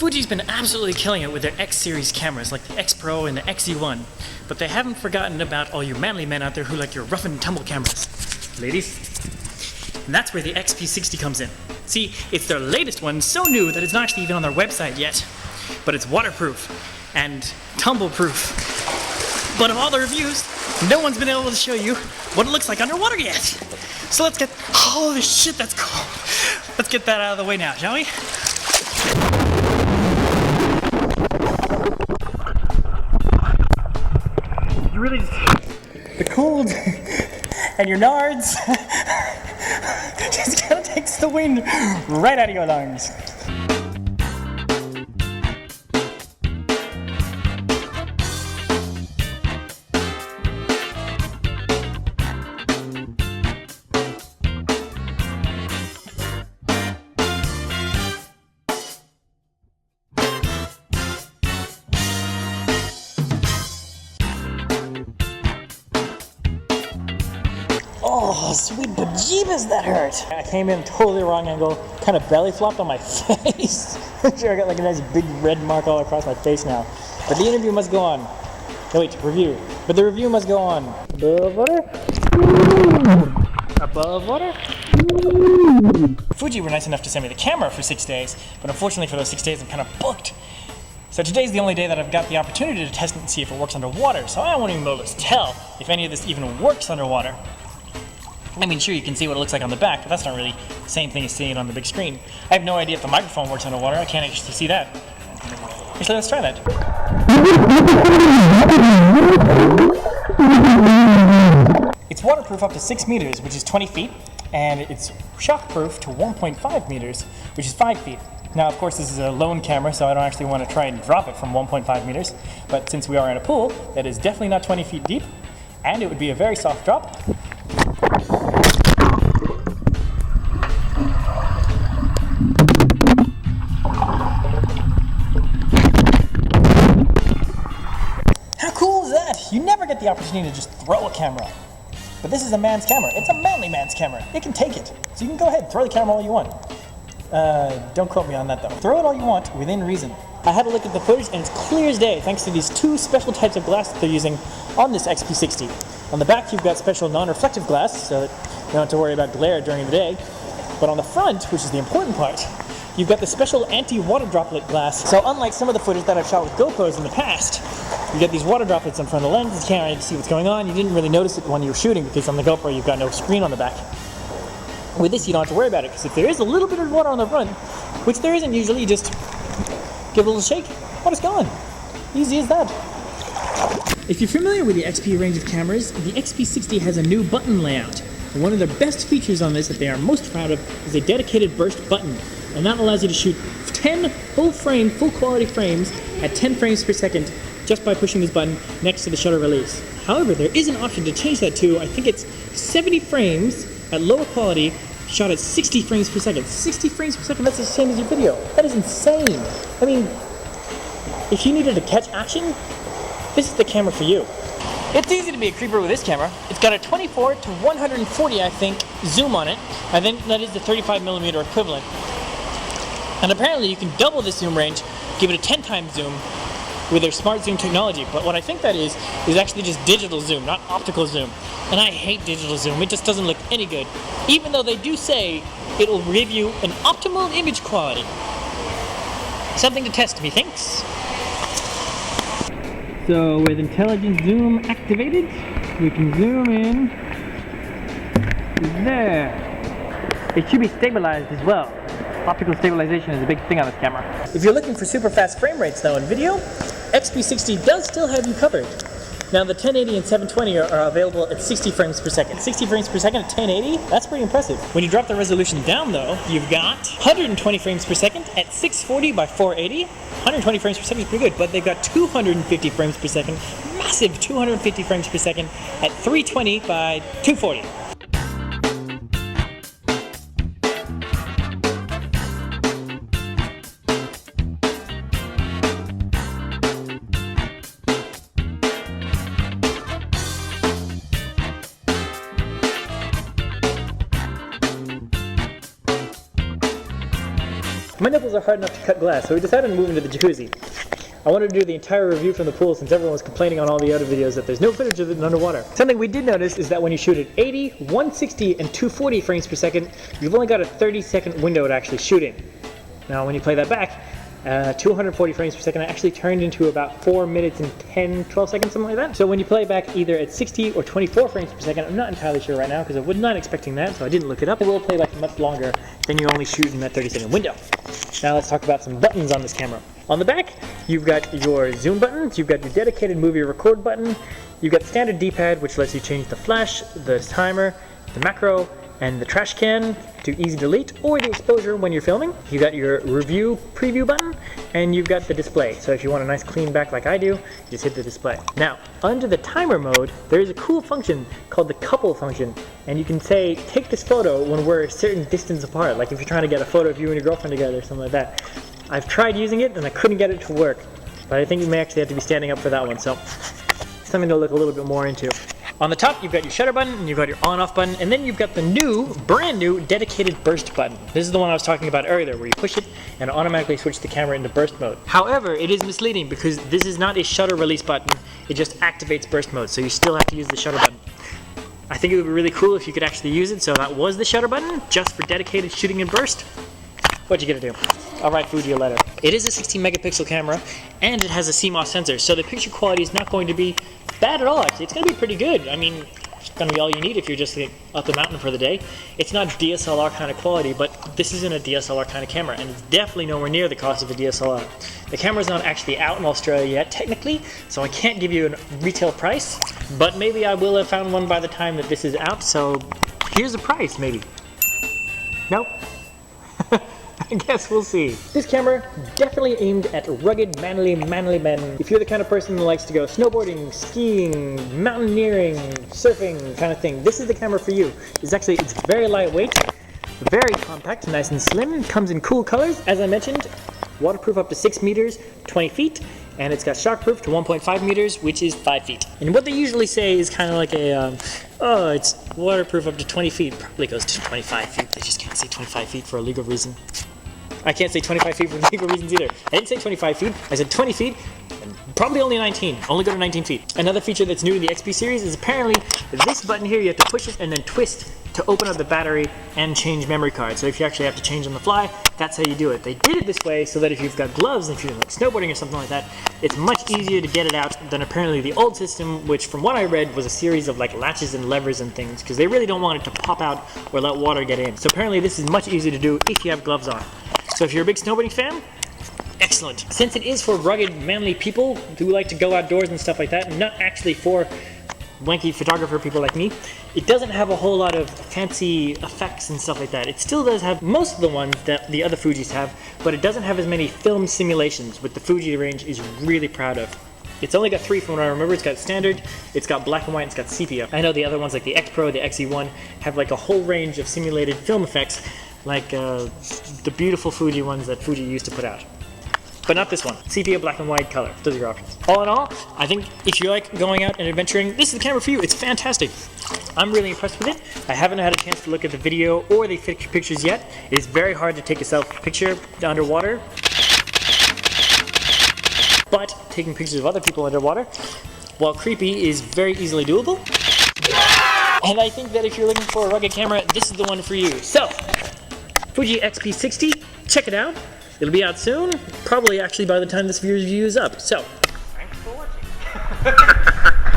Fuji's been absolutely killing it with their X series cameras like the X Pro and the XE1, but they haven't forgotten about all you manly men out there who like your rough and tumble cameras. Ladies? And that's where the XP60 comes in. See, it's their latest one, so new that it's not actually even on their website yet, but it's waterproof and tumble-proof. But of all the reviews, no one's been able to show you what it looks like underwater yet. So let's get, holy shit, that's cool. Let's get that out of the way now, shall we? You really the cold and your nards just kind of takes the wind right out of your lungs. Oh, sweet bejeebus, that hurt! I came in totally wrong angle, kind of belly flopped on my face. I'm sure I got like a nice big red mark all across my face now. But the interview must go on. No, wait, review. But the review must go on. Above water? Above water? Fuji were nice enough to send me the camera for 6 days, but unfortunately for those 6 days I'm kind of booked. So today's the only day that I've got the opportunity to test it and see if it works underwater, so I won't even be able to tell if any of this even works underwater. I mean, sure, you can see what it looks like on the back, but that's not really the same thing as seeing it on the big screen. I have no idea if the microphone works underwater. I can't actually see that. Actually, let's try that. It's waterproof up to 6 meters, which is 20 feet, and it's shockproof to 1.5 meters, which is 5 feet. Now, of course, this is a lone camera, so I don't actually want to try and drop it from 1.5 meters, but since we are in a pool, that is definitely not 20 feet deep, and it would be a very soft drop. You never get the opportunity to just throw a camera. But this is a man's camera. It's a manly man's camera. It can take it. So you can go ahead, throw the camera all you want. Don't quote me on that though. Throw it all you want within reason. I had a look at the footage and it's clear as day thanks to these two special types of glass that they're using on this XP60. On the back you've got special non-reflective glass so that you don't have to worry about glare during the day. But on the front, which is the important part, you've got the special anti-water droplet glass. So unlike some of the footage that I've shot with GoPros in the past, you get these water droplets in front of the lens, you can't really see what's going on. You didn't really notice it when you were shooting because on the GoPro you've got no screen on the back. With this you don't have to worry about it because if there is a little bit of water on the front, which there isn't usually, you just give it a little shake, water's gone. Easy as that. If you're familiar with the XP range of cameras, the XP60 has a new button layout. And one of the best features on this that they are most proud of is a dedicated burst button. And that allows you to shoot 10 full quality frames at 10 frames per second just by pushing this button next to the shutter release. However, there is an option to change that to, I think it's 70 frames at lower quality, shot at 60 frames per second. 60 frames per second, that's the same as your video. That is insane. I mean, if you needed to catch action, this is the camera for you. It's easy to be a creeper with this camera. It's got a 24 to 140, I think, zoom on it. I think that is the 35mm equivalent. And apparently you can double the zoom range, give it a 10 times zoom with their smart zoom technology. But what I think that is actually just digital zoom, not optical zoom. And I hate digital zoom. It just doesn't look any good. Even though they do say it'll give you an optimal image quality. Something to test, methinks. So with intelligent zoom activated, we can zoom in there. It should be stabilized as well. Optical stabilization is a big thing on this camera. If you're looking for super fast frame rates though in video, XP60 does still have you covered. Now the 1080 and 720 are available at 60 frames per second. 60 frames per second at 1080, that's pretty impressive. When you drop the resolution down though, you've got 120 frames per second at 640 by 480. 120 frames per second is pretty good, but they've got 250 frames per second, massive 250 frames per second at 320 by 240. My nipples are hard enough to cut glass, so we decided to move into the jacuzzi. I wanted to do the entire review from the pool since everyone was complaining on all the other videos that there's no footage of it underwater. Something we did notice is that when you shoot at 80, 160, and 240 frames per second, you've only got a 30-second window to actually shoot in. Now when you play that back, 240 frames per second actually turned into about 4 minutes and 10, 12 seconds, something like that. So when you play back either at 60 or 24 frames per second, I'm not entirely sure right now because I was not expecting that, so I didn't look it up. It will play back much longer than you only shoot in that 30-second window. Now let's talk about some buttons on this camera. On the back, you've got your zoom buttons, you've got your dedicated movie record button, you've got standard D-pad which lets you change the flash, the timer, the macro, and the trash can to easy delete, or the exposure when you're filming. You got your review preview button, and you've got the display. So if you want a nice clean back like I do, you just hit the display. Now, under the timer mode, there is a cool function called the couple function, and you can say, take this photo when we're a certain distance apart, like if you're trying to get a photo of you and your girlfriend together or something like that. I've tried using it, and I couldn't get it to work, but I think you may actually have to be standing up for that one, so something to look a little bit more into. On the top, you've got your shutter button, and you've got your on-off button, and then you've got the brand new, dedicated burst button. This is the one I was talking about earlier, where you push it and automatically switch the camera into burst mode. However, it is misleading because this is not a shutter release button, it just activates burst mode, so you still have to use the shutter button. I think it would be really cool if you could actually use it, so that was the shutter button, just for dedicated shooting in burst. What you gonna do? I'll write Fuji a letter. It is a 16 megapixel camera, and it has a CMOS sensor, so the picture quality is not going to be bad at all, actually. It's going to be pretty good. I mean, it's going to be all you need if you're just up the mountain for the day. It's not DSLR kind of quality, but this isn't a DSLR kind of camera, and it's definitely nowhere near the cost of a DSLR. The camera's not actually out in Australia yet, technically, so I can't give you a retail price, but maybe I will have found one by the time that this is out, so here's the price, maybe. Nope. I guess we'll see. This camera, definitely aimed at rugged, manly men. If you're the kind of person who likes to go snowboarding, skiing, mountaineering, surfing kind of thing, this is the camera for you. It's very lightweight, very compact, nice and slim, comes in cool colors. As I mentioned, waterproof up to 6 meters, 20 feet, and it's got shockproof to 1.5 meters, which is 5 feet. And what they usually say is kind of like a, oh, it's waterproof up to 20 feet. Probably goes to 25 feet. They just can't say 25 feet for a legal reason. I can't say 25 feet for legal reasons either. I didn't say 25 feet, I said 20 feet, and probably only 19. Only go to 19 feet. Another feature that's new to the XP series is apparently this button here, you have to push it and then twist to open up the battery and change memory card. So if you actually have to change on the fly, that's how you do it. They did it this way so that if you've got gloves and if you're like snowboarding or something like that, it's much easier to get it out than apparently the old system, which from what I read was a series of like latches and levers and things, because they really don't want it to pop out or let water get in. So apparently this is much easier to do if you have gloves on. So if you're a big snowboarding fan, excellent. Since it is for rugged, manly people who like to go outdoors and stuff like that, and not actually for wanky photographer people like me, it doesn't have a whole lot of fancy effects and stuff like that. It still does have most of the ones that the other Fujis have, but it doesn't have as many film simulations, which the Fuji range is really proud of. It's only got 3 from what I remember. It's got standard, it's got black and white, and it's got sepia. I know the other ones like the X Pro, the XE1 have like a whole range of simulated film effects, like the beautiful Fuji ones that Fuji used to put out. But not this one. Sepia, black and white, color. Those are your options. All in all, I think if you like going out and adventuring, this is the camera for you. It's fantastic. I'm really impressed with it. I haven't had a chance to look at the video or the pictures yet. It's very hard to take a selfie picture underwater. But taking pictures of other people underwater, while creepy, is very easily doable. And I think that if you're looking for a rugged camera, this is the one for you. So, Fuji XP60, check it out. It'll be out soon, probably actually by the time this review is up. So, thanks for watching.